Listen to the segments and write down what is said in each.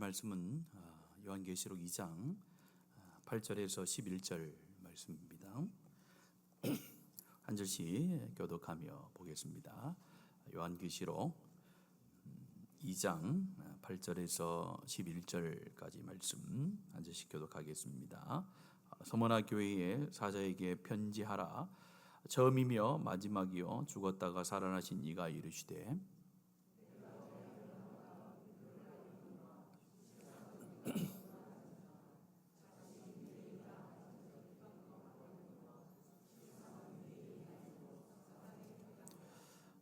말씀은 요한계시록 2장 8절에서 11절 말씀입니다. 한 절씩 교독하며 보겠습니다. 요한계시록 2장 8절에서 11절까지 말씀 한 절씩 교독하겠습니다. 서머나 교회의 사자에게 편지하라. 처음이며 마지막이요 죽었다가 살아나신 이가 이르시되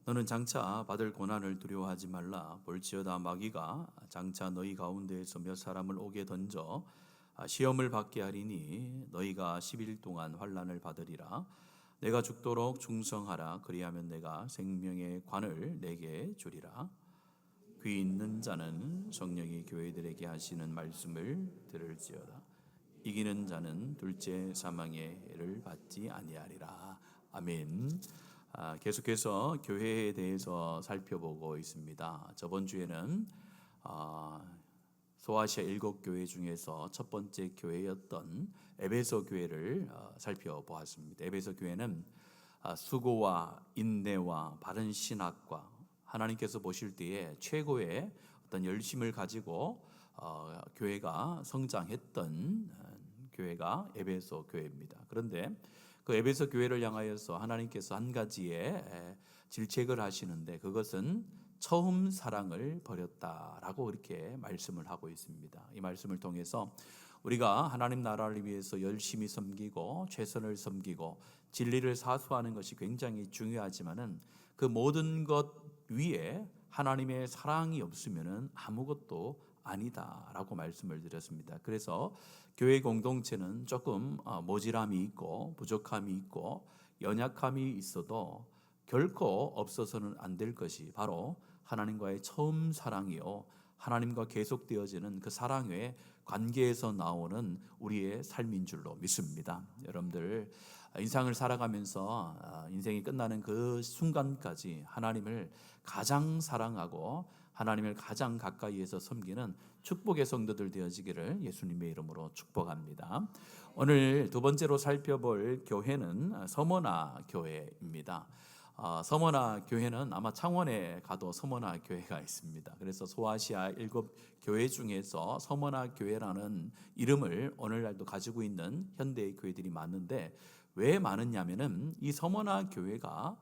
너는 장차 받을 고난을 두려워하지 말라. 볼지어다 마귀가 장차 너희 가운데에서 몇 사람을 옥에 던져 시험을 받게 하리니 너희가 10일 동안 환난을 받으리라. 내가 죽도록 충성하라. 그리하면 내가 생명의 관을 내게 주리라. 귀 있는 자는 성령이 교회들에게 하시는 말씀을 들을지어다. 이기는 자는 둘째 사망의 해를 받지 아니하리라. 아멘. 계속해서 교회에 대해서 살펴보고 있습니다. 저번 주에는 소아시아 7교회 중에서 첫 번째 교회였던 에베소 교회를 살펴보았습니다. 에베소 교회는 수고와 인내와 바른 신학과 하나님께서 보실 때에 최고의 어떤 열심을 가지고 교회가 성장했던 교회가 에베소 교회입니다. 그런데 그 에베소 교회를 향하여서 하나님께서 한 가지의 질책을 하시는데 그것은 처음 사랑을 버렸다라고 이렇게 말씀을 하고 있습니다. 이 말씀을 통해서 우리가 하나님 나라를 위해서 열심히 섬기고 최선을 섬기고 진리를 사수하는 것이 굉장히 중요하지만은 그 모든 것 위에 하나님의 사랑이 없으면은 아무것도 아니다라고 말씀을 드렸습니다. 그래서 교회 공동체는 조금 모질함이 있고 부족함이 있고 연약함이 있어도 결코 없어서는 안 될 것이 바로 하나님과의 처음 사랑이요, 하나님과 계속되어지는 그 사랑의 관계에서 나오는 우리의 삶인 줄로 믿습니다. 여러분들 인생을 살아가면서 인생이 끝나는 그 순간까지 하나님을 가장 사랑하고 하나님을 가장 가까이에서 섬기는 축복의 성도들 되어지기를 예수님의 이름으로 축복합니다. 오늘 두 번째로 살펴볼 교회는 서머나 교회입니다. 서머나 교회는 아마 창원에 가도 서머나 교회가 있습니다. 그래서 소아시아 7교회 중에서 서머나 교회라는 이름을 오늘날도 가지고 있는 현대의 교회들이 많은데 왜 많으냐면은 이 서머나 교회가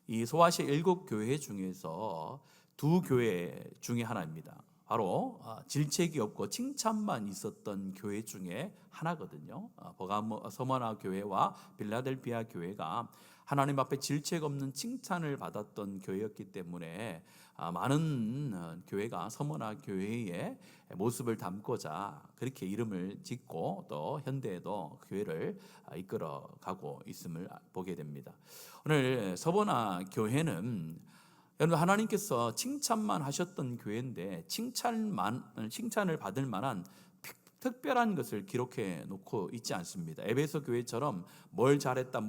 이 소아시아 7교회 중에서 두 교회 중에 하나입니다. 바로 질책이 없고 칭찬만 있었던 교회 중에 하나거든요. 서머나 교회와 빌라델피아 교회가 하나님 앞에 질책 없는 칭찬을 받았던 교회였기 때문에 많은 교회가 서머나 교회의 모습을 담고자 그렇게 이름을 짓고 또 현대에도 교회를 이끌어가고 있음을 보게 됩니다. 오늘 서머나 교회는 여러분 하나님께서 칭찬만 하셨던 교회인데 칭찬을 받을 만한 특별한 것을 기록해 놓고 있지 않습니다. 에베소 교회처럼 뭘 잘했다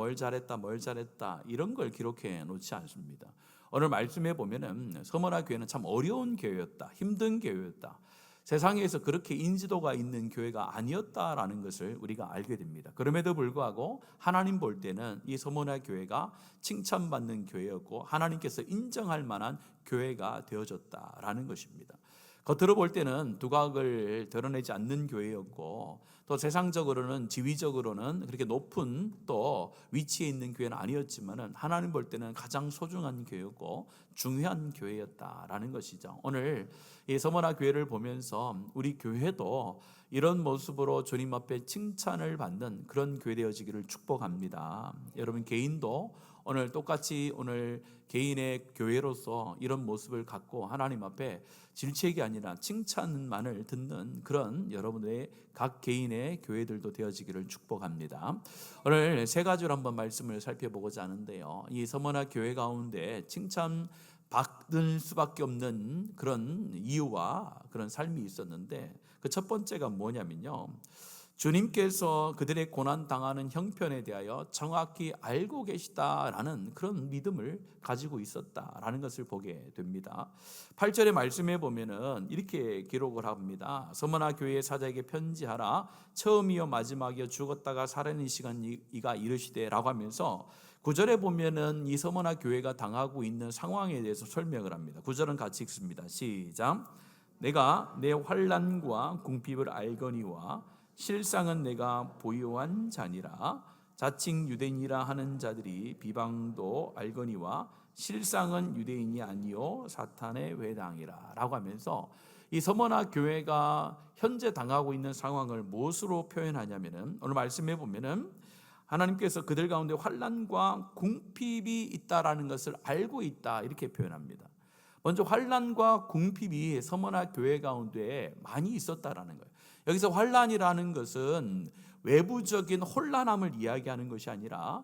이런 걸 기록해 놓지 않습니다. 오늘 말씀해 보면은 서머나 교회는 참 어려운 교회였다, 힘든 교회였다, 세상에서 그렇게 인지도가 있는 교회가 아니었다라는 것을 우리가 알게 됩니다. 그럼에도 불구하고 하나님 볼 때는 이 서머나 교회가 칭찬받는 교회였고 하나님께서 인정할 만한 교회가 되어졌다라는 것입니다. 겉으로 볼 때는 두각을 드러내지 않는 교회였고 또 세상적으로는 지위적으로는 그렇게 높은 또 위치에 있는 교회는 아니었지만은 하나님 볼 때는 가장 소중한 교회였고 중요한 교회였다라는 것이죠. 오늘 이 서머나 교회를 보면서 우리 교회도 이런 모습으로 주님 앞에 칭찬을 받는 그런 교회 되어지기를 축복합니다. 여러분 개인도 오늘 똑같이 오늘 개인의 교회로서 이런 모습을 갖고 하나님 앞에 질책이 아니라 칭찬만을 듣는 그런 여러분의 각 개인의 교회들도 되어지기를 축복합니다. 오늘 세 가지로 한번 말씀을 살펴보고자 하는데요. 이 서머나 교회 가운데 칭찬 받을 수밖에 없는 그런 이유와 그런 삶이 있었는데 그 첫 번째가 뭐냐면요, 주님께서 그들의 고난 당하는 형편에 대하여 정확히 알고 계시다라는 그런 믿음을 가지고 있었다라는 것을 보게 됩니다. 8절의 말씀에 보면은 이렇게 기록을 합니다. 서머나 교회의 사자에게 편지하라. 처음이요 마지막이요 죽었다가 살아있는 시간 이가 이르시되라고 하면서 9절에 보면은 이 서머나 교회가 당하고 있는 상황에 대해서 설명을 합니다. 9절은 같이 읽습니다. 시작. 내가 내 환난과 궁핍을 알거니와 실상은 내가 보유한 자니라. 자칭 유대인이라 하는 자들이 비방도 알거니와 실상은 유대인이 아니요 사탄의 회당이라 라고 하면서 이 서머나 교회가 현재 당하고 있는 상황을 무엇으로 표현하냐면은 오늘 말씀해 보면은 하나님께서 그들 가운데 환난과 궁핍이 있다라는 것을 알고 있다 이렇게 표현합니다. 먼저 환난과 궁핍이 서머나 교회 가운데 많이 있었다라는 거예요. 여기서 환난이라는 것은 외부적인 혼란함을 이야기하는 것이 아니라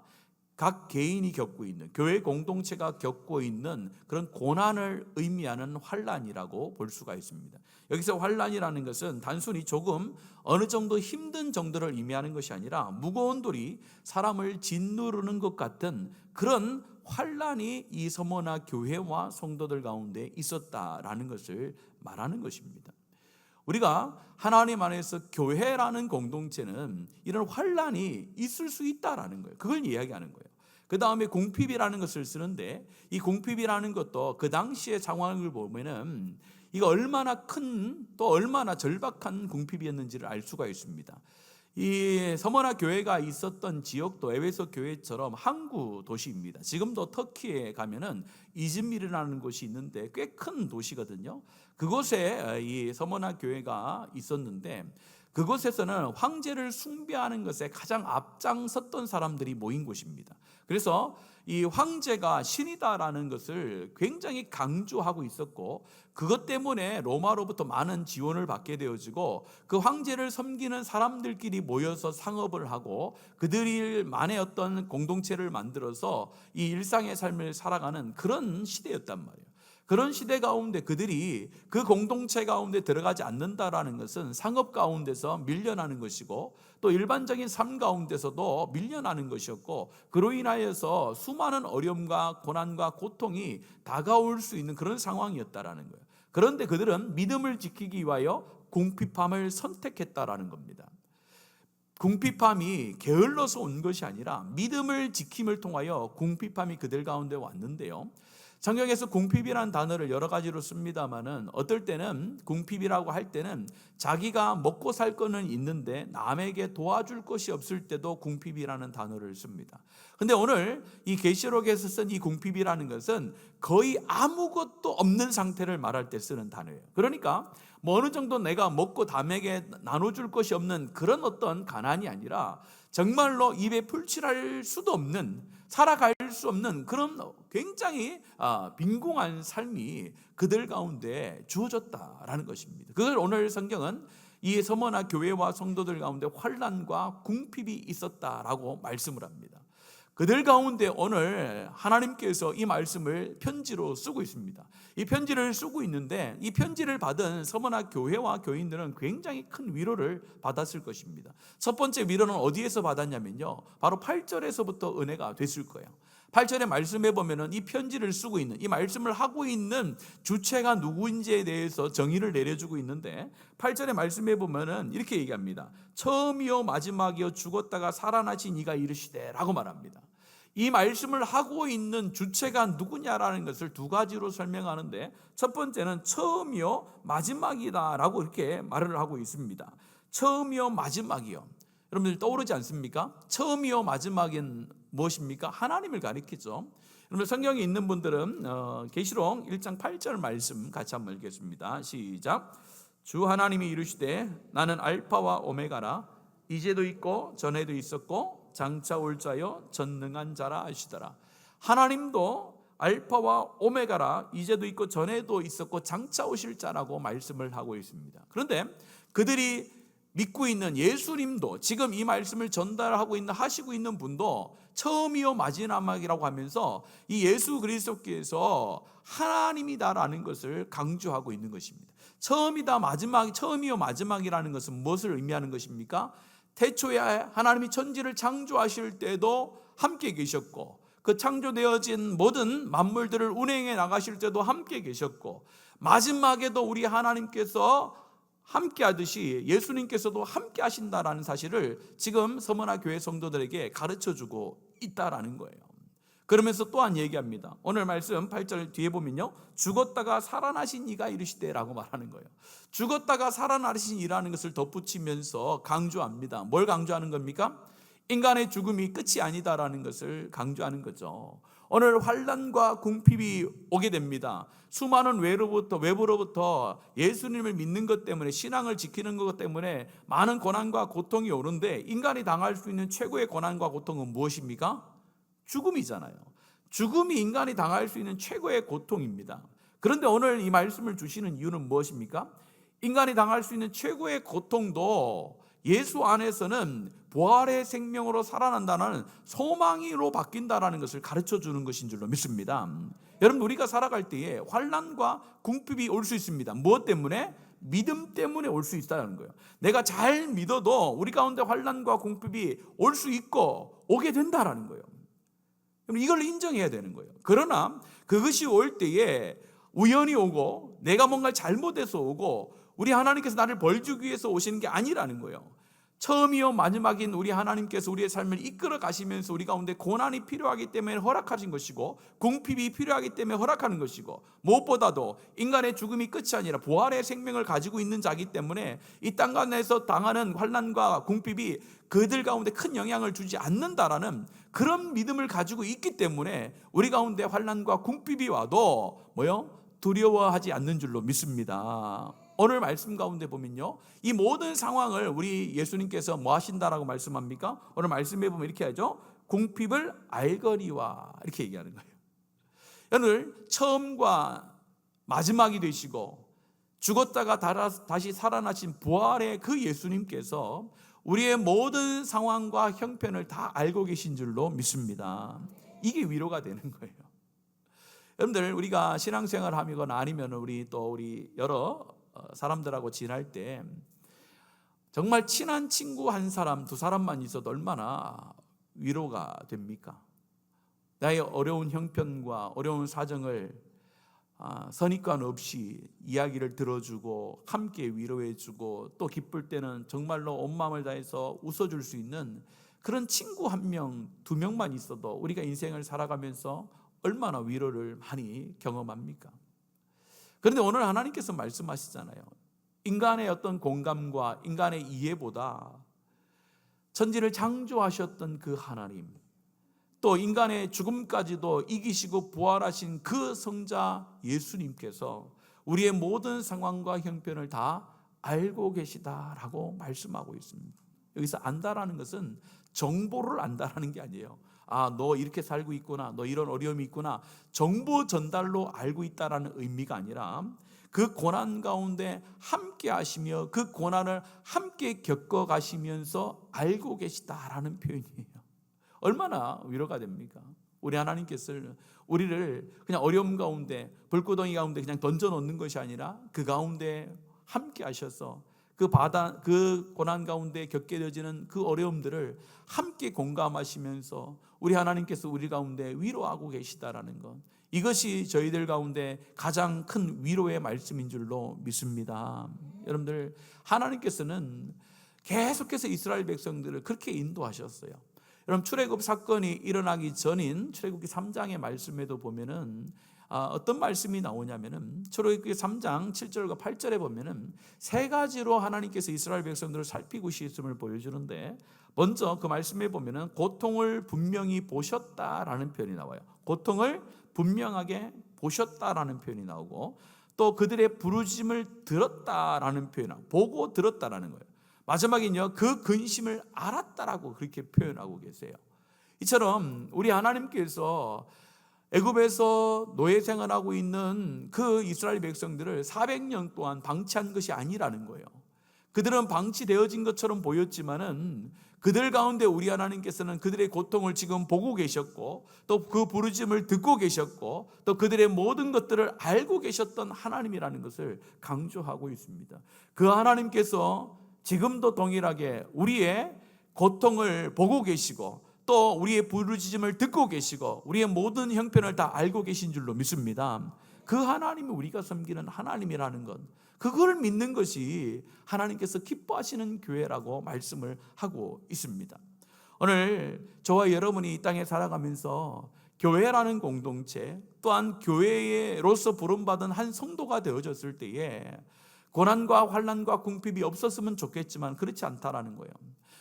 각 개인이 겪고 있는, 교회 공동체가 겪고 있는 그런 고난을 의미하는 환난이라고 볼 수가 있습니다. 여기서 환난이라는 것은 단순히 조금 어느 정도 힘든 정도를 의미하는 것이 아니라 무거운 돌이 사람을 짓누르는 것 같은 그런 환난이 이 서머나 교회와 성도들 가운데 있었다라는 것을 말하는 것입니다. 우리가 하나님 안에서 교회라는 공동체는 이런 환난이 있을 수 있다라는 거예요. 그걸 이야기하는 거예요. 그 다음에 궁핍이라는 것을 쓰는데 이 궁핍이라는 것도 그 당시의 상황을 보면은 이거 얼마나 큰 또 얼마나 절박한 궁핍이었는지를 알 수가 있습니다. 이 서머나 교회가 있었던 지역도 에베소 교회처럼 항구 도시입니다. 지금도 터키에 가면은 이즈미르라는 곳이 있는데 꽤 큰 도시거든요. 그곳에 이 서머나 교회가 있었는데 그곳에서는 황제를 숭배하는 것에 가장 앞장섰던 사람들이 모인 곳입니다. 그래서 이 황제가 신이다라는 것을 굉장히 강조하고 있었고 그것 때문에 로마로부터 많은 지원을 받게 되어지고 그 황제를 섬기는 사람들끼리 모여서 상업을 하고 그들만의 어떤 공동체를 만들어서 이 일상의 삶을 살아가는 그런 시대였단 말이에요. 그런 시대 가운데 그들이 그 공동체 가운데 들어가지 않는다라는 것은 상업 가운데서 밀려나는 것이고 또 일반적인 삶 가운데서도 밀려나는 것이었고 그로 인하여서 수많은 어려움과 고난과 고통이 다가올 수 있는 그런 상황이었다라는 거예요. 그런데 그들은 믿음을 지키기 위하여 궁핍함을 선택했다라는 겁니다. 궁핍함이 게을러서 온 것이 아니라 믿음을 지킴을 통하여 궁핍함이 그들 가운데 왔는데요. 성경에서 궁핍이라는 단어를 여러 가지로 씁니다만은 어떨 때는 궁핍이라고 할 때는 자기가 먹고 살 거는 있는데 남에게 도와줄 것이 없을 때도 궁핍이라는 단어를 씁니다. 근데 오늘 이 계시록에서 쓴 이 궁핍이라는 것은 거의 아무것도 없는 상태를 말할 때 쓰는 단어예요. 그러니까 뭐 어느 정도 내가 먹고 남에게 나눠줄 것이 없는 그런 어떤 가난이 아니라 정말로 입에 풀칠할 수도 없는 살아갈 수 없는 그런 굉장히 빈궁한 삶이 그들 가운데 주어졌다라는 것입니다. 그걸 오늘 성경은 이 서머나 교회와 성도들 가운데 환난과 궁핍이 있었다라고 말씀을 합니다. 그들 가운데 오늘 하나님께서 이 말씀을 편지로 쓰고 있습니다. 이 편지를 쓰고 있는데 이 편지를 받은 서머나 교회와 교인들은 굉장히 큰 위로를 받았을 것입니다. 첫 번째 위로는 어디에서 받았냐면요, 바로 8절에서부터 은혜가 됐을 거예요. 8절의 말씀에 보면은 이 편지를 쓰고 있는, 이 말씀을 하고 있는 주체가 누구인지에 대해서 정의를 내려주고 있는데 8절의 말씀에 보면은 이렇게 얘기합니다. 처음이요 마지막이요 죽었다가 살아나신 이가 이르시되 라고 말합니다. 이 말씀을 하고 있는 주체가 누구냐라는 것을 두 가지로 설명하는데 첫 번째는 처음이요 마지막이다 라고 이렇게 말을 하고 있습니다. 처음이요 마지막이요. 여러분들 떠오르지 않습니까? 처음이요 마지막인 무엇입니까? 하나님을 가리키죠. 여러분 성경에 있는 분들은 계시록 1장 8절 말씀 같이 한번 읽겠습니다. 시작. 주 하나님이 이르시되 나는 알파와 오메가라 이제도 있고 전에도 있었고 장차 올 자여 전능한 자라 하시더라. 하나님도 알파와 오메가라 이제도 있고 전에도 있었고 장차 오실 자라고 말씀을 하고 있습니다. 그런데 그들이 믿고 있는 예수님도 지금 이 말씀을 전달하고 있는 하시고 있는 분도 처음이요 마지막이라고 하면서 이 예수 그리스도께서 하나님이다라는 것을 강조하고 있는 것입니다. 처음이다 마지막, 처음이요 마지막이라는 것은 무엇을 의미하는 것입니까? 태초에 하나님이 천지를 창조하실 때도 함께 계셨고, 그 창조되어진 모든 만물들을 운행해 나가실 때도 함께 계셨고, 마지막에도 우리 하나님께서 함께 하듯이 예수님께서도 함께 하신다라는 사실을 지금 서머나 교회 성도들에게 가르쳐주고 있다라는 거예요. 그러면서 또한 얘기합니다. 오늘 말씀 8절 뒤에 보면요, 죽었다가 살아나신 이가 이르시되라고 말하는 거예요. 죽었다가 살아나신 이라는 것을 덧붙이면서 강조합니다. 뭘 강조하는 겁니까? 인간의 죽음이 끝이 아니다라는 것을 강조하는 거죠. 오늘 환난과 궁핍이 오게 됩니다. 수많은 외부로부터 예수님을 믿는 것 때문에, 신앙을 지키는 것 때문에 많은 고난과 고통이 오는데, 인간이 당할 수 있는 최고의 고난과 고통은 무엇입니까? 죽음이잖아요. 죽음이 인간이 당할 수 있는 최고의 고통입니다. 그런데 오늘 이 말씀을 주시는 이유는 무엇입니까? 인간이 당할 수 있는 최고의 고통도 예수 안에서는 부활의 생명으로 살아난다는 소망으로 바뀐다는 것을 가르쳐 주는 것인 줄로 믿습니다. 여러분, 우리가 살아갈 때에 환난과 궁핍이 올 수 있습니다. 무엇 때문에? 믿음 때문에 올 수 있다는 거예요. 내가 잘 믿어도 우리 가운데 환난과 궁핍이 올 수 있고 오게 된다는 거예요. 이걸 인정해야 되는 거예요. 그러나 그것이 올 때에 우연히 오고 내가 뭔가 잘못해서 오고 우리 하나님께서 나를 벌 주기 위해서 오시는 게 아니라는 거예요. 처음이요 마지막인 우리 하나님께서 우리의 삶을 이끌어 가시면서 우리 가운데 고난이 필요하기 때문에 허락하신 것이고, 궁핍이 필요하기 때문에 허락하는 것이고, 무엇보다도 인간의 죽음이 끝이 아니라 부활의 생명을 가지고 있는 자이기 때문에 이 땅 가운데서 당하는 환난과 궁핍이 그들 가운데 큰 영향을 주지 않는다라는 그런 믿음을 가지고 있기 때문에 우리 가운데 환난과 궁핍이 와도 두려워하지 않는 줄로 믿습니다. 오늘 말씀 가운데 보면요, 이 모든 상황을 우리 예수님께서 뭐 하신다라고 말씀합니까? 오늘 말씀에 보면 이렇게 하죠. 궁핍을 알거니와, 이렇게 얘기하는 거예요. 오늘 처음과 마지막이 되시고 죽었다가 다시 살아나신 부활의 그 예수님께서 우리의 모든 상황과 형편을 다 알고 계신 줄로 믿습니다. 이게 위로가 되는 거예요. 여러분들, 우리가 신앙생활을 하거나 아니면 우리 여러 사람들하고 지낼 때 정말 친한 친구 한 사람, 두 사람만 있어도 얼마나 위로가 됩니까? 나의 어려운 형편과 어려운 사정을 선입관 없이 이야기를 들어주고 함께 위로해주고, 또 기쁠 때는 정말로 온 마음을 다해서 웃어줄 수 있는 그런 친구 한 명, 두 명만 있어도 우리가 인생을 살아가면서 얼마나 위로를 많이 경험합니까? 그런데 오늘 하나님께서 말씀하시잖아요. 인간의 어떤 공감과 인간의 이해보다 천지를 창조하셨던 그 하나님, 또 인간의 죽음까지도 이기시고 부활하신 그 성자 예수님께서 우리의 모든 상황과 형편을 다 알고 계시다라고 말씀하고 있습니다. 여기서 안다라는 것은 정보를 안다라는 게 아니에요. 너 이렇게 살고 있구나, 너 이런 어려움이 있구나, 정보 전달로 알고 있다라는 의미가 아니라 그 고난 가운데 함께 하시며 그 고난을 함께 겪어 가시면서 알고 계시다라는 표현이에요. 얼마나 위로가 됩니까? 우리 하나님께서 우리를 그냥 어려움 가운데, 불구덩이 가운데 그냥 던져놓는 것이 아니라 그 가운데 함께 하셔서 그 고난 가운데 겪게 되어지는 그 어려움들을 함께 공감하시면서 우리 하나님께서 우리 가운데 위로하고 계시다라는 것, 이것이 저희들 가운데 가장 큰 위로의 말씀인 줄로 믿습니다. 여러분들, 하나님께서는 계속해서 이스라엘 백성들을 그렇게 인도하셨어요. 여러분, 출애굽 사건이 일어나기 전인 출애굽기 3장의 말씀에도 보면은 어떤 말씀이 나오냐면은 출애굽기 3장 7절과 8절에 보면은 세 가지로 하나님께서 이스라엘 백성들을 살피고 계심을 보여주는데, 먼저 그 말씀에 보면은 고통을 분명히 보셨다라는 표현이 나와요. 고통을 분명하게 보셨다라는 표현이 나오고, 또 그들의 부르짖음을 들었다라는 표현, 보고 들었다라는 거예요. 마지막에는요, 그 근심을 알았다라고 그렇게 표현하고 계세요. 이처럼 우리 하나님께서 애굽에서 노예 생활하고 있는 그 이스라엘 백성들을 400년 동안 방치한 것이 아니라는 거예요. 그들은 방치되어진 것처럼 보였지만은 그들 가운데 우리 하나님께서는 그들의 고통을 지금 보고 계셨고, 또 그 부르짖음을 듣고 계셨고, 또 그들의 모든 것들을 알고 계셨던 하나님이라는 것을 강조하고 있습니다. 그 하나님께서 지금도 동일하게 우리의 고통을 보고 계시고 또 우리의 부르짖음을 듣고 계시고 우리의 모든 형편을 다 알고 계신 줄로 믿습니다. 그 하나님이 우리가 섬기는 하나님이라는 것, 그걸 믿는 것이 하나님께서 기뻐하시는 교회라고 말씀을 하고 있습니다. 오늘 저와 여러분이 이 땅에 살아가면서 교회라는 공동체 또한 교회로서 부름받은 한 성도가 되어졌을 때에 고난과 환난과 궁핍이 없었으면 좋겠지만 그렇지 않다라는 거예요.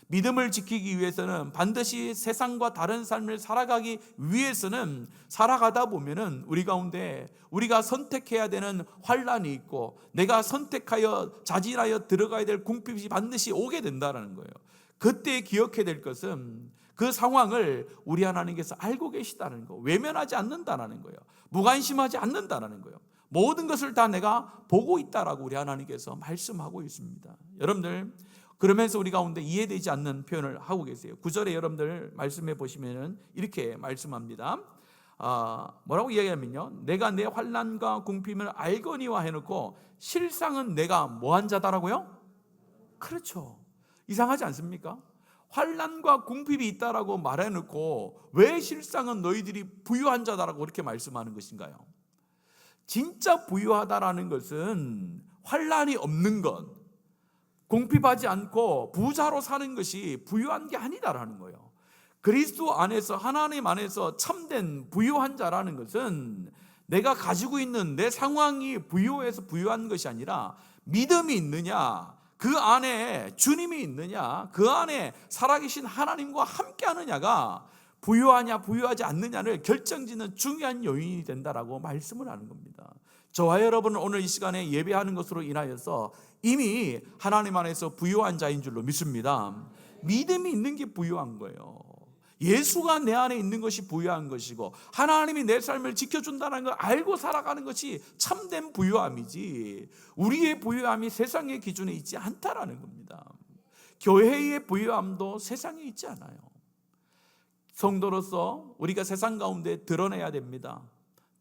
믿음을 지키기 위해서는 반드시 세상과 다른 삶을 살아가기 위해서는 살아가다 보면은 우리 가운데 우리가 선택해야 되는 환난이 있고 내가 선택하여 자진하여 들어가야 될 궁핍이 반드시 오게 된다는 거예요. 그때 기억해야 될 것은 그 상황을 우리 하나님께서 알고 계시다는 거, 외면하지 않는다는 거예요. 무관심하지 않는다는 거예요. 모든 것을 다 내가 보고 있다라고 우리 하나님께서 말씀하고 있습니다. 여러분들, 그러면서 우리 가운데 이해되지 않는 표현을 하고 계세요. 9절에 여러분들 말씀해 보시면 이렇게 말씀합니다. 뭐라고 이야기하면요, 내가 내 환난과 궁핍을 알거니와 해놓고 실상은 내가 뭐한 자다라고요? 그렇죠. 이상하지 않습니까? 환난과 궁핍이 있다라고 말해놓고 왜 실상은 너희들이 부유한 자다라고 그렇게 말씀하는 것인가요? 진짜 부유하다라는 것은 환난이 없는 것, 궁핍하지 않고 부자로 사는 것이 부유한 게 아니다라는 거예요. 그리스도 안에서, 하나님 안에서 참된 부유한 자라는 것은 내가 가지고 있는 내 상황이 부유해서 부유한 것이 아니라 믿음이 있느냐, 그 안에 주님이 있느냐, 그 안에 살아계신 하나님과 함께 하느냐가 부유하냐 부유하지 않느냐를 결정짓는 중요한 요인이 된다라고 말씀을 하는 겁니다. 저와 여러분은 오늘 이 시간에 예배하는 것으로 인하여서 이미 하나님 안에서 부유한 자인 줄로 믿습니다. 믿음이 있는 게 부유한 거예요. 예수가 내 안에 있는 것이 부유한 것이고 하나님이 내 삶을 지켜준다는 걸 알고 살아가는 것이 참된 부유함이지, 우리의 부유함이 세상의 기준에 있지 않다라는 겁니다. 교회의 부유함도 세상에 있지 않아요. 성도로서 우리가 세상 가운데 드러내야 됩니다.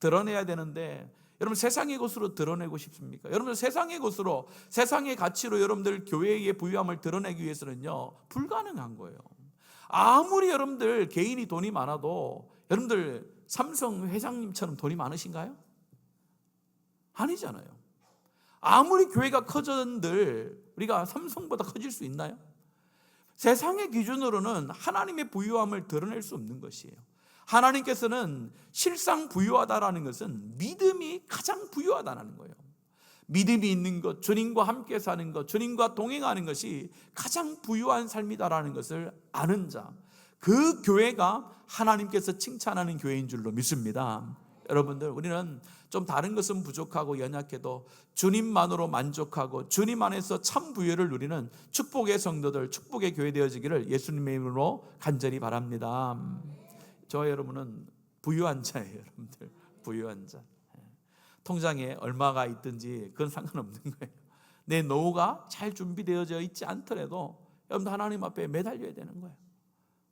드러내야 되는데 여러분, 세상의 것으로 드러내고 싶습니까? 여러분들 세상의 것으로, 세상의 가치로 여러분들 교회의 부유함을 드러내기 위해서는요, 불가능한 거예요. 아무리 여러분들 개인이 돈이 많아도 여러분들 삼성 회장님처럼 돈이 많으신가요? 아니잖아요. 아무리 교회가 커졌는들 우리가 삼성보다 커질 수 있나요? 세상의 기준으로는 하나님의 부유함을 드러낼 수 없는 것이에요. 하나님께서는 실상 부유하다라는 것은 믿음이 가장 부유하다는 거예요. 믿음이 있는 것, 주님과 함께 사는 것, 주님과 동행하는 것이 가장 부유한 삶이다라는 것을 아는 자, 그 교회가 하나님께서 칭찬하는 교회인 줄로 믿습니다. 여러분들, 우리는 좀 다른 것은 부족하고 연약해도 주님만으로 만족하고 주님 안에서 참 부유를 누리는 축복의 성도들, 축복의 교회 되어지기를 예수님의 이름으로 간절히 바랍니다. 저와 여러분은 부유한 자예요. 여러분들, 부유한 자. 통장에 얼마가 있든지 그건 상관없는 거예요. 내 노후가 잘 준비되어져 있지 않더라도 여러분들 하나님 앞에 매달려야 되는 거예요.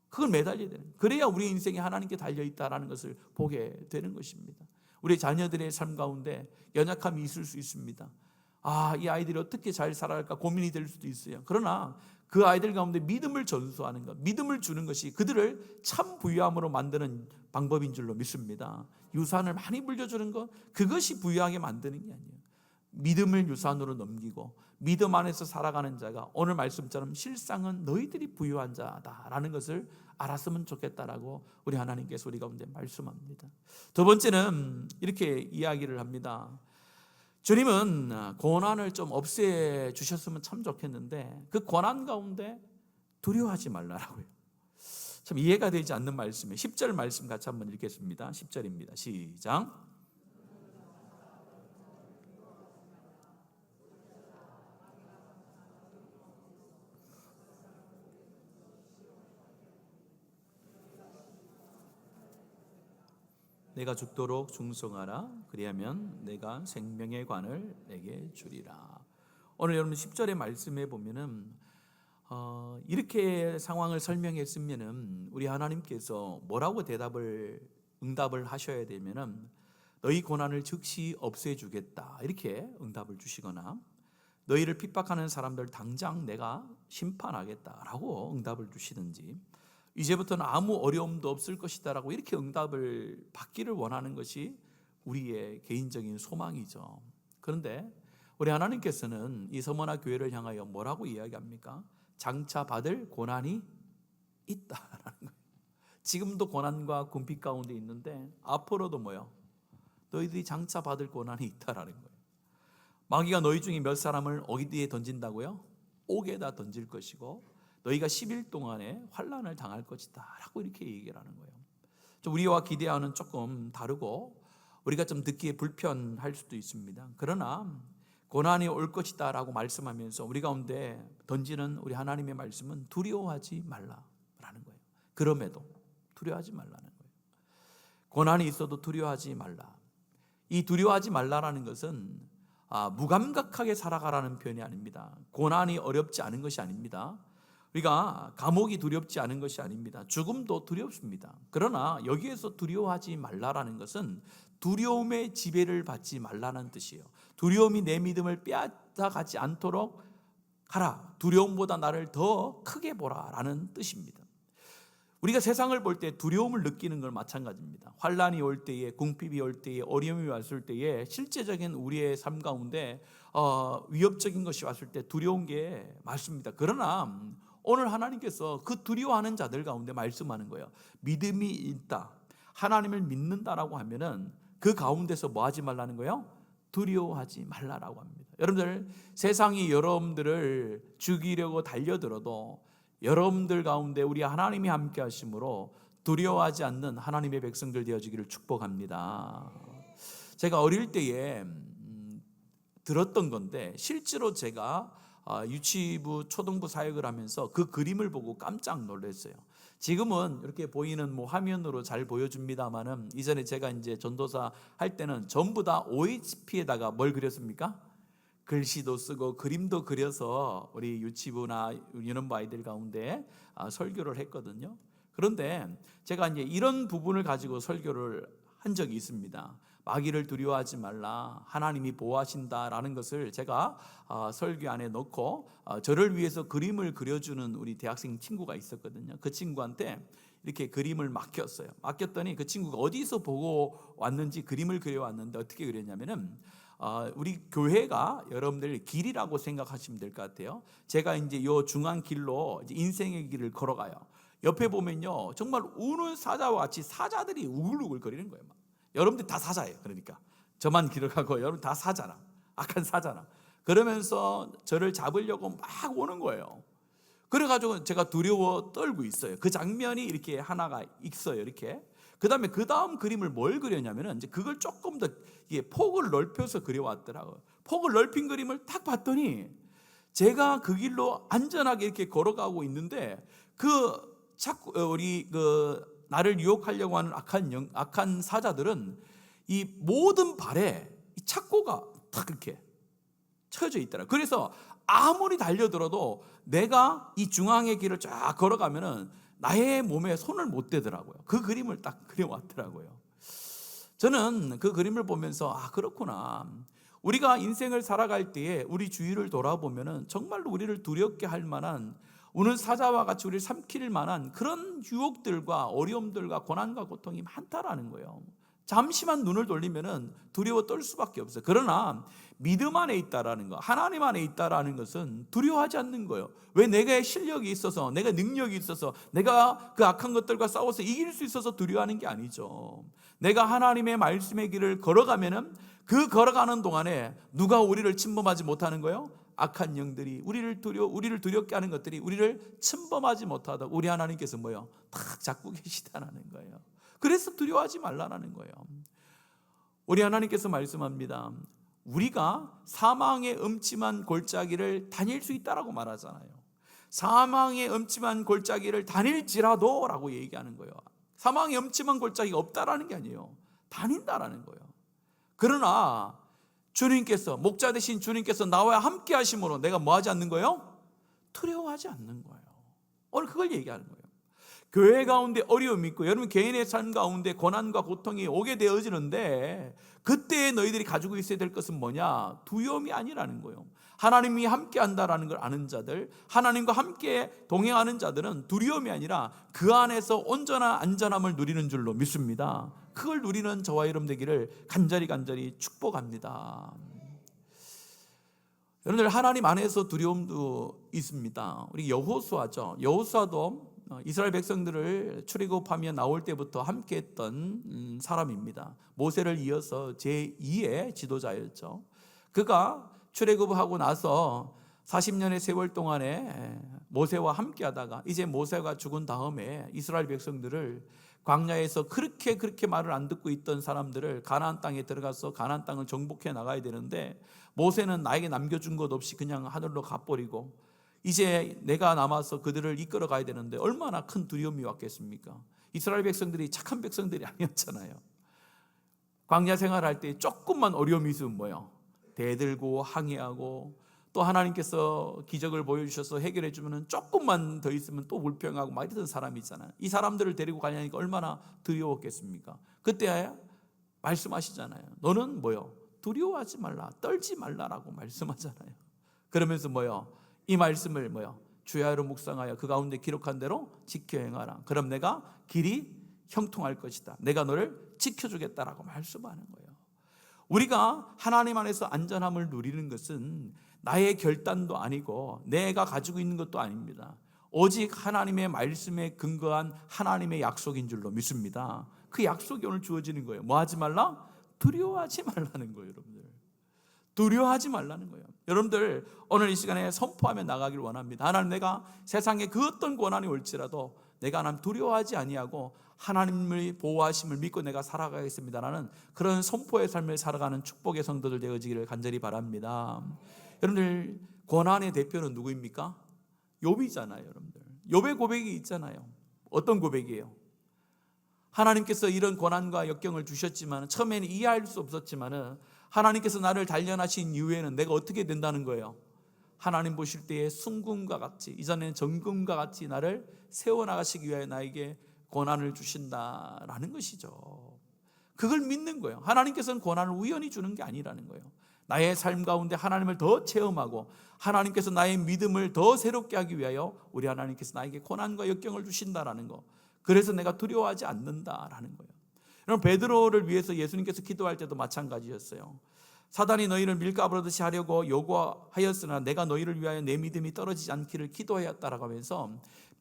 그걸 매달려야 되는 거예요. 그래야 우리 인생이 하나님께 달려있다는 것을 보게 되는 것입니다. 우리 자녀들의 삶 가운데 연약함이 있을 수 있습니다. 이 아이들이 어떻게 잘 살아갈까 고민이 될 수도 있어요. 그러나 그 아이들 가운데 믿음을 전수하는 것, 믿음을 주는 것이 그들을 참 부유함으로 만드는 방법인 줄로 믿습니다. 유산을 많이 물려주는 것, 그것이 부유하게 만드는 게 아니에요. 믿음을 유산으로 넘기고 믿음 안에서 살아가는 자가 오늘 말씀처럼 실상은 너희들이 부유한 자다라는 것을 알았으면 좋겠다라고 우리 하나님께서 우리 가운데 말씀합니다. 두 번째는 이렇게 이야기를 합니다. 주님은 고난을 좀 없애 주셨으면 참 좋겠는데 그 고난 가운데 두려워하지 말라라고요. 참 이해가 되지 않는 말씀이에요. 10절 말씀 같이 한번 읽겠습니다. 10절입니다. 시작. 내가 죽도록 충성하라. 그리하면 내가 생명의 관을 내게 주리라. 오늘 여러분 10절의 말씀에 보면은 이렇게 상황을 설명했으면은 우리 하나님께서 뭐라고 응답을 하셔야 되면은 너희 고난을 즉시 없애주겠다 이렇게 응답을 주시거나 너희를 핍박하는 사람들 당장 내가 심판하겠다라고 응답을 주시든지, 이제부터는 아무 어려움도 없을 것이다라고 이렇게 응답을 받기를 원하는 것이 우리의 개인적인 소망이죠. 그런데 우리 하나님께서는 이 서머나 교회를 향하여 뭐라고 이야기합니까? 장차 받을 고난이 있다라는 거예요. 지금도 고난과 궁핍 가운데 있는데 앞으로도 뭐요? 너희들이 장차 받을 고난이 있다라는 거예요. 마귀가 너희 중에 몇 사람을 어디에 던진다고요? 옥에다 던질 것이고 너희가 10일 동안에 환난을 당할 것이다 라고 이렇게 얘기를 하는 거예요. 좀 우리와 기대와는 조금 다르고 우리가 좀 듣기에 불편할 수도 있습니다. 그러나 고난이 올 것이다 라고 말씀하면서 우리 가운데 던지는 우리 하나님의 말씀은 두려워하지 말라라는 거예요. 그럼에도 두려워하지 말라는 거예요. 고난이 있어도 두려워하지 말라. 이 두려워하지 말라라는 것은 무감각하게 살아가라는 표현이 아닙니다. 고난이 어렵지 않은 것이 아닙니다. 우리가 감옥이 두렵지 않은 것이 아닙니다. 죽음도 두렵습니다. 그러나 여기에서 두려워하지 말라라는 것은 두려움의 지배를 받지 말라는 뜻이에요. 두려움이 내 믿음을 빼앗아가지 않도록 하라. 두려움보다 나를 더 크게 보라라는 뜻입니다. 우리가 세상을 볼 때 두려움을 느끼는 건 마찬가지입니다. 환난이 올 때에, 궁핍이 올 때에, 어려움이 왔을 때에 실제적인 우리의 삶 가운데 위협적인 것이 왔을 때 두려운 게 맞습니다. 그러나 오늘 하나님께서 그 두려워하는 자들 가운데 말씀하는 거예요. 믿음이 있다, 하나님을 믿는다라고 하면은 그 가운데서 뭐 하지 말라는 거예요? 두려워하지 말라라고 합니다. 여러분들, 세상이 여러분들을 죽이려고 달려들어도 여러분들 가운데 우리 하나님이 함께 하심으로 두려워하지 않는 하나님의 백성들 되어지기를 축복합니다. 제가 어릴 때에 들었던 건데 실제로 제가 유치부 초등부 사역을 하면서 그 그림을 보고 깜짝 놀랐어요. 지금은 이렇게 보이는 화면으로 잘 보여줍니다만은 이전에 제가 이제 전도사 할 때는 전부 다 OHP에다가 뭘 그렸습니까? 글씨도 쓰고 그림도 그려서 우리 유치부나 유년부 아이들 가운데 설교를 했거든요. 그런데 제가 이제 이런 부분을 가지고 설교를 한 적이 있습니다. 마귀를 두려워하지 말라, 하나님이 보호하신다라는 것을 제가 설교 안에 넣고 저를 위해서 그림을 그려주는 우리 대학생 친구가 있었거든요. 그 친구한테 이렇게 그림을 맡겼어요. 맡겼더니 그 친구가 어디서 보고 왔는지 그림을 그려왔는데 어떻게 그렸냐면은 우리 교회가 여러분들 길이라고 생각하시면 될 것 같아요. 제가 이제 요 중앙 길로 이제 인생의 길을 걸어가요. 옆에 보면요, 정말 우는 사자와 같이 사자들이 우글우글 거리는 거예요. 여러분들 다 사자예요. 그러니까 저만 길을 가고 여러분 다 사자나, 악한 사자나. 그러면서 저를 잡으려고 막 오는 거예요. 그래가지고 제가 두려워 떨고 있어요. 그 장면이 이렇게 하나가 있어요. 이렇게. 그 다음 그림을 뭘 그렸냐면은 이제 그걸 조금 더 폭을 넓혀서 그려왔더라고요. 폭을 넓힌 그림을 딱 봤더니 제가 그 길로 안전하게 이렇게 걸어가고 있는데 자꾸 우리 나를 유혹하려고 하는 악한 사자들은 이 모든 발에 이 착고가 탁 이렇게 쳐져 있더라고요. 그래서 아무리 달려들어도 내가 이 중앙의 길을 쫙 걸어가면은 나의 몸에 손을 못 대더라고요. 그 그림을 딱 그려왔더라고요. 저는 그 그림을 보면서 그렇구나. 우리가 인생을 살아갈 때에 우리 주위를 돌아보면은 정말로 우리를 두렵게 할 만한, 오늘 사자와 같이 우리를 삼킬 만한 그런 유혹들과 어려움들과 고난과 고통이 많다라는 거예요. 잠시만 눈을 돌리면은 두려워 떨 수밖에 없어요. 그러나 믿음 안에 있다라는 거, 하나님 안에 있다라는 것은 두려워하지 않는 거예요. 왜? 내가 실력이 있어서, 내가 능력이 있어서, 내가 그 악한 것들과 싸워서 이길 수 있어서 두려워하는 게 아니죠. 내가 하나님의 말씀의 길을 걸어가면은 그 걸어가는 동안에 누가 우리를 침범하지 못하는 거예요? 악한 영들이 우리를 두렵게 하는 것들이 우리를 침범하지 못하다. 우리 하나님께서 뭐요? 탁 잡고 계시다라는 거예요. 그래서 두려워하지 말라는 거예요. 우리 하나님께서 말씀합니다. 우리가 사망의 음침한 골짜기를 다닐 수 있다라고 말하잖아요. 사망의 음침한 골짜기를 다닐지라도 라고 얘기하는 거예요. 사망의 음침한 골짜기가 없다라는 게 아니에요. 다닌다라는 거예요. 그러나 주님께서, 목자 되신 주님께서 나와 함께 하심으로 내가 뭐 하지 않는 거예요? 두려워하지 않는 거예요. 오늘 그걸 얘기하는 거예요. 교회 가운데 어려움이 있고 여러분 개인의 삶 가운데 고난과 고통이 오게 되어지는데 그때 너희들이 가지고 있어야 될 것은 뭐냐? 두려움이 아니라는 거예요. 하나님이 함께 한다라는 걸 아는 자들, 하나님과 함께 동행하는 자들은 두려움이 아니라 그 안에서 온전한 안전함을 누리는 줄로 믿습니다. 그걸 누리는 저와 여러분 되기를 간절히 축복합니다. 여러분들, 하나님 안에서 두려움도 있습니다. 우리 여호수아죠. 여호수아도 이스라엘 백성들을 출애굽하며 나올 때부터 함께했던 사람입니다. 모세를 이어서 제2의 지도자였죠. 그가 출애굽하고 나서 40년의 세월 동안에 모세와 함께하다가 이제 모세가 죽은 다음에 이스라엘 백성들을 광야에서 그렇게 말을 안 듣고 있던 사람들을 가나안 땅에 들어가서 가나안 땅을 정복해 나가야 되는데, 모세는 나에게 남겨준 것 없이 그냥 하늘로 가버리고 이제 내가 남아서 그들을 이끌어 가야 되는데 얼마나 큰 두려움이 왔겠습니까? 이스라엘 백성들이 착한 백성들이 아니었잖아요. 광야 생활할 때 조금만 어려움이 있으면 뭐예요? 대들고 항의하고, 또 하나님께서 기적을 보여주셔서 해결해 주면 조금만 더 있으면 또 불평하고 막 이러던 사람이 있잖아요. 이 사람들을 데리고 가려니까 얼마나 두려웠겠습니까? 그때 말씀하시잖아요. 너는 뭐요? 두려워하지 말라, 떨지 말라라고 말씀하잖아요. 그러면서 뭐요? 이 말씀을 뭐요? 주야로 묵상하여 그 가운데 기록한 대로 지켜 행하라. 그럼 내가 길이 형통할 것이다. 내가 너를 지켜주겠다라고 말씀하는 거예요. 우리가 하나님 안에서 안전함을 누리는 것은 나의 결단도 아니고 내가 가지고 있는 것도 아닙니다. 오직 하나님의 말씀에 근거한 하나님의 약속인 줄로 믿습니다. 그 약속이 오늘 주어지는 거예요. 뭐 하지 말라? 두려워하지 말라는 거예요. 여러분들, 두려워하지 말라는 거예요. 여러분들, 오늘 이 시간에 선포하며 나가기를 원합니다. 하나님, 내가 세상에 그 어떤 고난이 올지라도 내가 하나님 두려워하지 아니하고 하나님의 보호하심을 믿고 내가 살아가겠습니다라는 그런 선포의 삶을 살아가는 축복의 성도들 되어지기를 간절히 바랍니다. 여러분들, 고난의 대표는 누구입니까? 욥이잖아요. 여러분들, 욥의 고백이 있잖아요. 어떤 고백이에요? 하나님께서 이런 고난과 역경을 주셨지만 처음에는 이해할 수 없었지만 하나님께서 나를 단련하신 이후에는 내가 어떻게 된다는 거예요? 하나님 보실 때에 순금과 같이, 이전에는 정금과 같이 나를 세워나가시기 위하여 나에게 고난을 주신다라는 것이죠. 그걸 믿는 거예요. 하나님께서는 고난을 우연히 주는 게 아니라는 거예요. 나의 삶 가운데 하나님을 더 체험하고 하나님께서 나의 믿음을 더 새롭게 하기 위하여 우리 하나님께서 나에게 고난과 역경을 주신다라는 거, 그래서 내가 두려워하지 않는다라는 거예요. 여러분, 베드로를 위해서 예수님께서 기도할 때도 마찬가지였어요. 사단이 너희를 밀가부르듯이 하려고 요구하였으나 내가 너희를 위하여 내 믿음이 떨어지지 않기를 기도하였다라고 하면서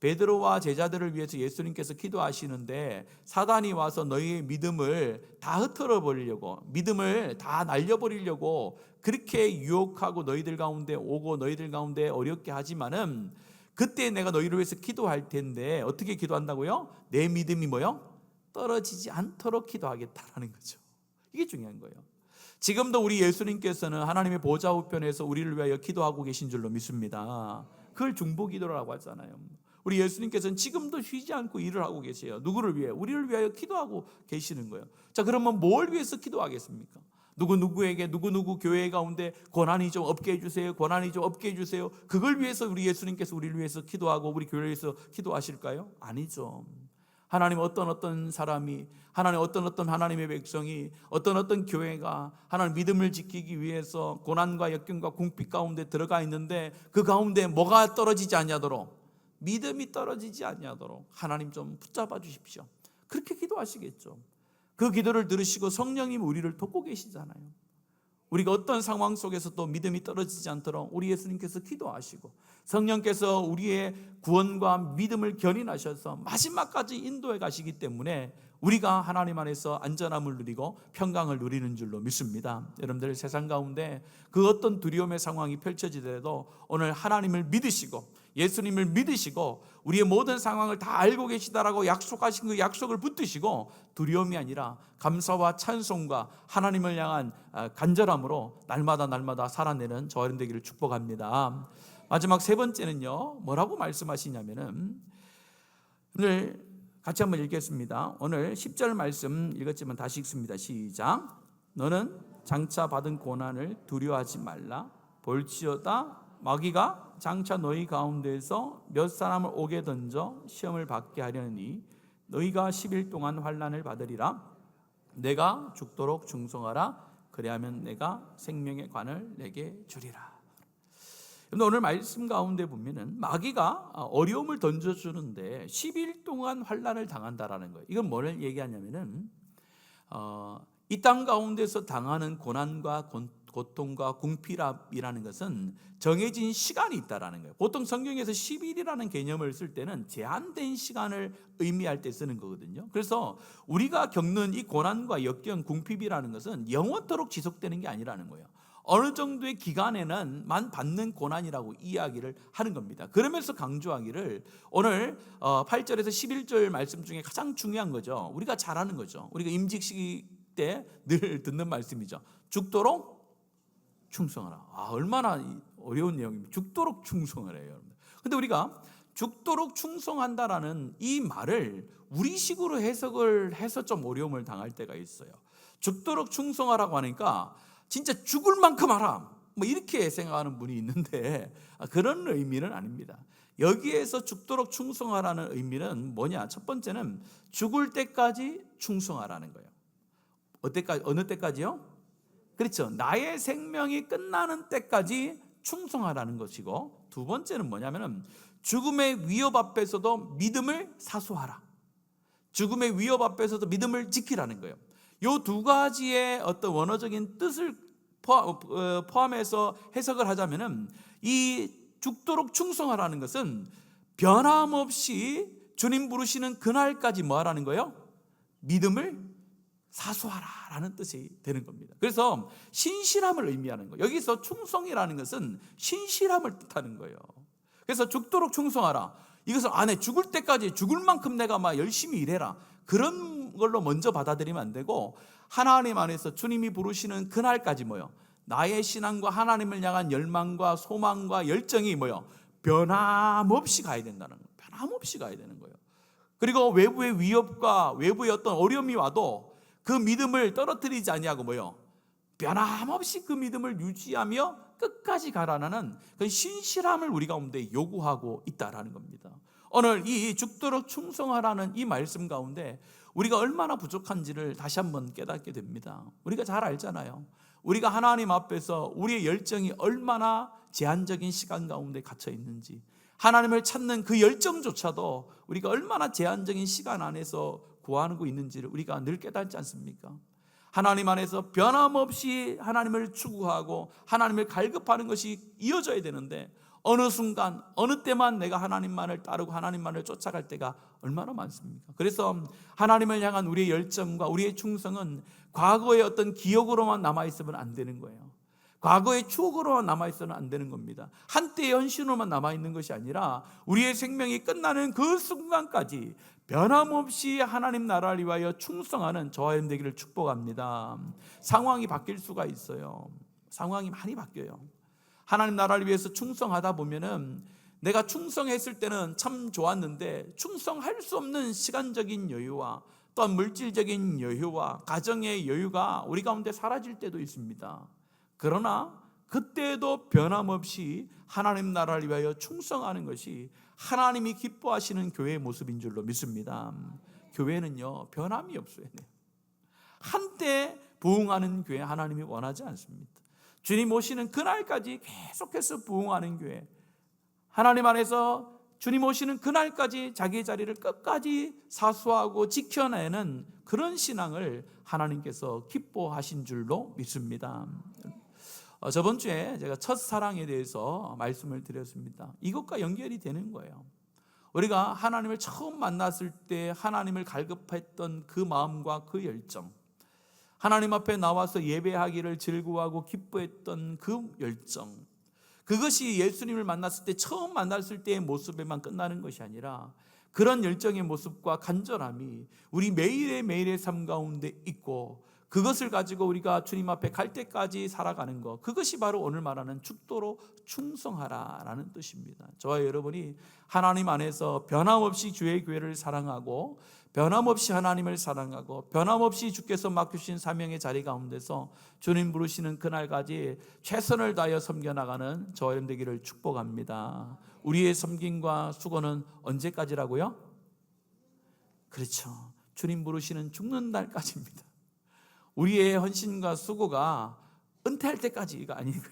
베드로와 제자들을 위해서 예수님께서 기도하시는데, 사단이 와서 너희의 믿음을 다 흩어져 버리려고, 믿음을 다 날려버리려고 그렇게 유혹하고 너희들 가운데 오고 너희들 가운데 어렵게 하지만은 그때 내가 너희를 위해서 기도할 텐데 어떻게 기도한다고요? 내 믿음이 뭐요? 떨어지지 않도록 기도하겠다라는 거죠. 이게 중요한 거예요. 지금도 우리 예수님께서는 하나님의 보좌 우편에서 우리를 위하여 기도하고 계신 줄로 믿습니다. 그걸 중보기도라고 하잖아요. 우리 예수님께서는 지금도 쉬지 않고 일을 하고 계세요. 누구를 위해? 우리를 위하여 기도하고 계시는 거예요. 자, 그러면 뭘 위해서 기도하겠습니까? 누구에게 누구 교회 가운데 고난이 좀 없게 해주세요, 고난이 좀 없게 해주세요, 그걸 위해서 우리 예수님께서 우리를 위해서 기도하고 우리 교회를 위해서 기도하실까요? 아니죠. 하나님 어떤 사람이, 하나님 어떤 하나님의 백성이, 어떤 교회가 하나님 믿음을 지키기 위해서 고난과 역경과 궁핍 가운데 들어가 있는데 그 가운데 뭐가 떨어지지 않냐도록, 믿음이 떨어지지 않냐도록 하나님 좀 붙잡아 주십시오. 그렇게 기도하시겠죠. 그 기도를 들으시고 성령님이 우리를 돕고 계시잖아요. 우리가 어떤 상황 속에서도 믿음이 떨어지지 않도록 우리 예수님께서 기도하시고 성령께서 우리의 구원과 믿음을 견인하셔서 마지막까지 인도해 가시기 때문에 우리가 하나님 안에서 안전함을 누리고 평강을 누리는 줄로 믿습니다. 여러분들, 세상 가운데 그 어떤 두려움의 상황이 펼쳐지더라도 오늘 하나님을 믿으시고 예수님을 믿으시고 우리의 모든 상황을 다 알고 계시다라고 약속하신 그 약속을 붙드시고 두려움이 아니라 감사와 찬송과 하나님을 향한 간절함으로 날마다 살아내는 저와 여러분 되기를 축복합니다. 마지막 세 번째는요, 뭐라고 말씀하시냐면은, 오늘 같이 한번 읽겠습니다. 오늘 10절 말씀 읽었지만 다시 읽습니다. 시작. 너는 장차 받은 고난을 두려워하지 말라. 볼지어다 마귀가 장차 너희 가운데에서 몇 사람을 옥에 던져 시험을 받게 하려니 너희가 10일 동안 환난을 받으리라. 내가 죽도록 충성하라. 그리하면 내가 생명의 관을 내게 주리라. 오늘 말씀 가운데 보면은 마귀가 어려움을 던져주는데 10일 동안 환난을 당한다라는 거예요. 이건 뭘 얘기하냐면은 이 땅 가운데서 당하는 고난과 고통과 궁핍이라는 것은 정해진 시간이 있다라는 거예요. 보통 성경에서 10일이라는 개념을 쓸 때는 제한된 시간을 의미할 때 쓰는 거거든요. 그래서 우리가 겪는 이 고난과 역경, 궁핍이라는 것은 영원토록 지속되는 게 아니라는 거예요. 어느 정도의 기간에는 받는 고난이라고 이야기를 하는 겁니다. 그러면서 강조하기를 오늘 8절에서 11절 말씀 중에 가장 중요한 거죠. 우리가 잘 아는 거죠. 우리가 임직식 때 늘 듣는 말씀이죠. 죽도록 충성하라. 얼마나 어려운 내용입니다. 죽도록 충성하래요, 여러분. 근데 우리가 죽도록 충성한다라는 이 말을 우리식으로 해석을 해서 좀 어려움을 당할 때가 있어요. 죽도록 충성하라고 하니까 진짜 죽을 만큼 하라, 이렇게 생각하는 분이 있는데 그런 의미는 아닙니다. 여기에서 죽도록 충성하라는 의미는 뭐냐? 첫 번째는 죽을 때까지 충성하라는 거예요. 어느 때까지요? 그렇죠. 나의 생명이 끝나는 때까지 충성하라는 것이고, 두 번째는 뭐냐면은 죽음의 위협 앞에서도 믿음을 사수하라. 죽음의 위협 앞에서도 믿음을 지키라는 거예요. 이 두 가지의 어떤 원어적인 뜻을 포함해서 해석을 하자면은 이 죽도록 충성하라는 것은 변함없이 주님 부르시는 그날까지 뭐 하라는 거예요? 믿음을 사수하라라는 뜻이 되는 겁니다. 그래서 신실함을 의미하는 거예요. 여기서 충성이라는 것은 신실함을 뜻하는 거예요. 그래서 죽도록 충성하라. 이것을 죽을 때까지 죽을 만큼 내가 열심히 일해라, 그런 걸로 먼저 받아들이면 안 되고, 하나님 안에서 주님이 부르시는 그날까지 나의 신앙과 하나님을 향한 열망과 소망과 열정이 변함없이 가야 된다는 거예요. 변함없이 가야 되는 거예요. 그리고 외부의 위협과 외부의 어떤 어려움이 와도 그 믿음을 떨어뜨리지 아니하고 변함없이 그 믿음을 유지하며 끝까지 가라는 그 신실함을 우리 가운데 요구하고 있다라는 겁니다. 오늘 이 죽도록 충성하라는 이 말씀 가운데 우리가 얼마나 부족한지를 다시 한번 깨닫게 됩니다. 우리가 잘 알잖아요. 우리가 하나님 앞에서 우리의 열정이 얼마나 제한적인 시간 가운데 갇혀 있는지, 하나님을 찾는 그 열정조차도 우리가 얼마나 제한적인 시간 안에서 구하고 있는지를 우리가 늘 깨닫지 않습니까? 하나님 안에서 변함없이 하나님을 추구하고 하나님을 갈급하는 것이 이어져야 되는데, 어느 순간 어느 때만 내가 하나님만을 따르고 하나님만을 쫓아갈 때가 얼마나 많습니까? 그래서 하나님을 향한 우리의 열정과 우리의 충성은 과거의 어떤 기억으로만 남아있으면 안 되는 거예요. 과거의 추억으로만 남아있어는 안 되는 겁니다. 한때의 헌신으로만 남아있는 것이 아니라 우리의 생명이 끝나는 그 순간까지 변함없이 하나님 나라를 위하여 충성하는 저와 여러분 되기를 축복합니다. 상황이 바뀔 수가 있어요. 상황이 많이 바뀌어요. 하나님 나라를 위해서 충성하다 보면은 내가 충성했을 때는 참 좋았는데 충성할 수 없는 시간적인 여유와 또한 물질적인 여유와 가정의 여유가 우리 가운데 사라질 때도 있습니다. 그러나 그때도 변함없이 하나님 나라를 위하여 충성하는 것이 하나님이 기뻐하시는 교회의 모습인 줄로 믿습니다. 교회는요, 변함이 없어야 돼요. 한때 부흥하는 교회 하나님이 원하지 않습니다. 주님 오시는 그날까지 계속해서 부흥하는 교회, 하나님 안에서 주님 오시는 그날까지 자기의 자리를 끝까지 사수하고 지켜내는 그런 신앙을 하나님께서 기뻐하신 줄로 믿습니다. 저번 주에 제가 첫사랑에 대해서 말씀을 드렸습니다. 이것과 연결이 되는 거예요. 우리가 하나님을 처음 만났을 때 하나님을 갈급했던 그 마음과 그 열정, 하나님 앞에 나와서 예배하기를 즐거워하고 기뻐했던 그 열정, 그것이 예수님을 만났을 때 처음 만났을 때의 모습에만 끝나는 것이 아니라 그런 열정의 모습과 간절함이 우리 매일의 삶 가운데 있고, 그것을 가지고 우리가 주님 앞에 갈 때까지 살아가는 것, 그것이 바로 오늘 말하는 죽도록 충성하라라는 뜻입니다. 저와 여러분이 하나님 안에서 변함없이 주의 교회를 사랑하고 변함없이 하나님을 사랑하고 변함없이 주께서 맡기신 사명의 자리 가운데서 주님 부르시는 그날까지 최선을 다하여 섬겨나가는 저와 여러분 되기를 축복합니다. 우리의 섬김과 수고는 언제까지라고요? 그렇죠, 주님 부르시는 죽는 날까지입니다. 우리의 헌신과 수고가 은퇴할 때까지가 아니고요.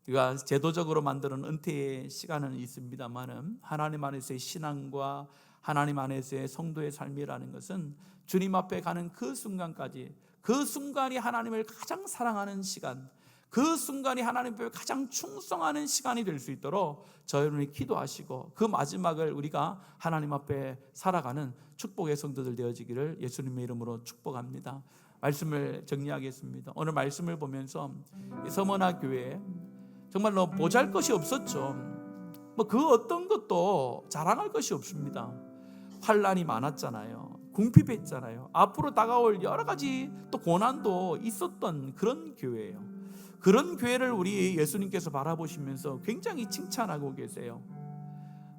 우리가 제도적으로 만드는 은퇴의 시간은 있습니다만은 하나님 안에서의 신앙과 하나님 안에서의 성도의 삶이라는 것은 주님 앞에 가는 그 순간까지, 그 순간이 하나님을 가장 사랑하는 시간, 그 순간이 하나님 앞에 가장 충성하는 시간이 될 수 있도록 저 여러분이 기도하시고 그 마지막을 우리가 하나님 앞에 살아가는 축복의 성도들 되어지기를 예수님의 이름으로 축복합니다. 말씀을 정리하겠습니다. 오늘 말씀을 보면서 서머나 교회에 정말로 보잘것이 없었죠. 뭐 그 어떤 것도 자랑할 것이 없습니다. 환난이 많았잖아요. 궁핍했잖아요. 앞으로 다가올 여러 가지 또 고난도 있었던 그런 교회예요. 그런 교회를 우리 예수님께서 바라보시면서 굉장히 칭찬하고 계세요.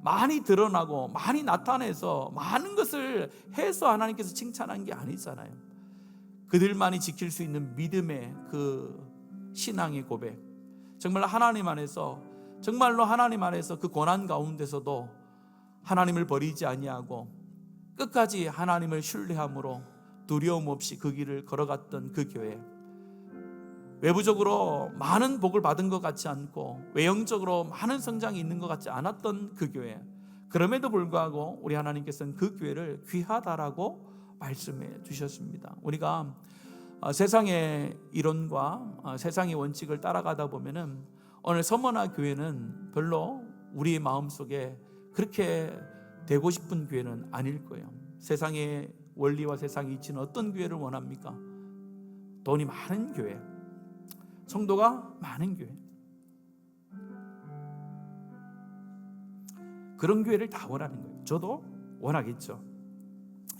많이 드러나고 많이 나타내서 많은 것을 해서 하나님께서 칭찬한 게 아니잖아요. 그들만이 지킬 수 있는 믿음의 그 신앙의 고백, 정말 하나님 안에서, 정말로 하나님 안에서 그 고난 가운데서도 하나님을 버리지 아니하고 끝까지 하나님을 신뢰함으로 두려움 없이 그 길을 걸어갔던 그 교회, 외부적으로 많은 복을 받은 것 같지 않고 외형적으로 많은 성장이 있는 것 같지 않았던 그 교회, 그럼에도 불구하고 우리 하나님께서는 그 교회를 귀하다라고 말씀해 주셨습니다. 우리가 세상의 이론과 세상의 원칙을 따라가다 보면은 오늘 서머나 교회는 별로 우리의 마음속에 그렇게 되고 싶은 교회는 아닐 거예요. 세상의 원리와 세상의 이치는 어떤 교회를 원합니까? 돈이 많은 교회, 성도가 많은 교회, 그런 교회를 다 원하는 거예요. 저도 원하겠죠.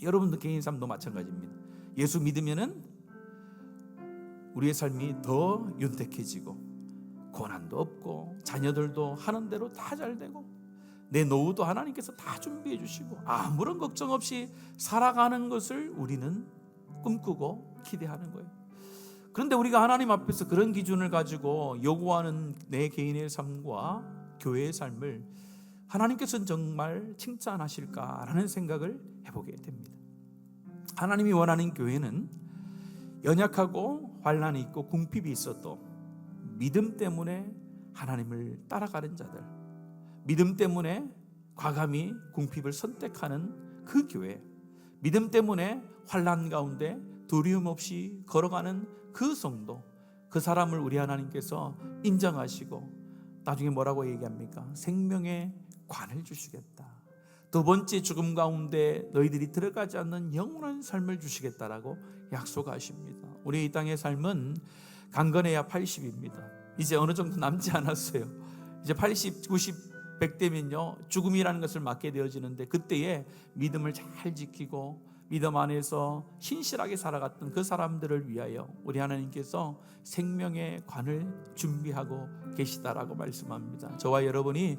여러분도 개인 삶도 마찬가지입니다. 예수 믿으면은 우리의 삶이 더 윤택해지고 고난도 없고 자녀들도 하는 대로 다 잘 되고 내 노후도 하나님께서 다 준비해 주시고 아무런 걱정 없이 살아가는 것을 우리는 꿈꾸고 기대하는 거예요. 그런데 우리가 하나님 앞에서 그런 기준을 가지고 요구하는 내 개인의 삶과 교회의 삶을 하나님께서는 정말 칭찬하실까라는 생각을 해보게 됩니다. 하나님이 원하는 교회는 연약하고 환난이 있고 궁핍이 있어도 믿음 때문에 하나님을 따라가는 자들, 믿음 때문에 과감히 궁핍을 선택하는 그 교회, 믿음 때문에 환난 가운데 두려움 없이 걸어가는 그 성도, 그 사람을 우리 하나님께서 인정하시고 나중에 뭐라고 얘기합니까? 생명의 관을 주시겠다. 두 번째 죽음 가운데 너희들이 들어가지 않는 영원한 삶을 주시겠다라고 약속하십니다. 우리 이 땅의 삶은 강건해야 80입니다. 이제 어느 정도 남지 않았어요. 이제 80, 90, 100 되면요 죽음이라는 것을 맞게 되어지는데 그때에 믿음을 잘 지키고 믿음 안에서 신실하게 살아갔던 그 사람들을 위하여 우리 하나님께서 생명의 관을 준비하고 계시다라고 말씀합니다. 저와 여러분이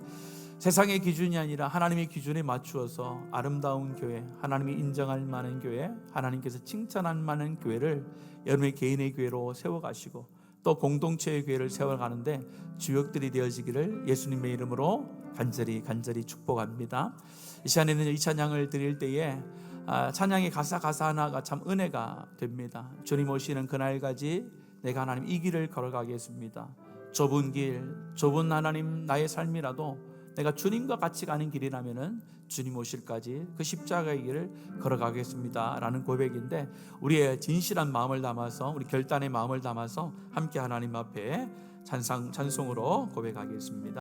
세상의 기준이 아니라 하나님의 기준에 맞추어서 아름다운 교회, 하나님이 인정할 만한 교회, 하나님께서 칭찬할 만한 교회를 여러분의 개인의 교회로 세워가시고 또 공동체의 교회를 세워가는데 주역들이 되어지기를 예수님의 이름으로 간절히 축복합니다. 이 시간에는 이 찬양을 드릴 때에 찬양의 가사 하나가 참 은혜가 됩니다. 주님 오시는 그날까지 내가 하나님 이 길을 걸어가겠습니다. 좁은 길, 좁은 하나님 나의 삶이라도 내가 주님과 같이 가는 길이라면은 주님 오실까지 그 십자가의 길을 걸어가겠습니다 라는 고백인데 우리의 진실한 마음을 담아서 우리 결단의 마음을 담아서 함께 하나님 앞에 찬송으로 고백하겠습니다.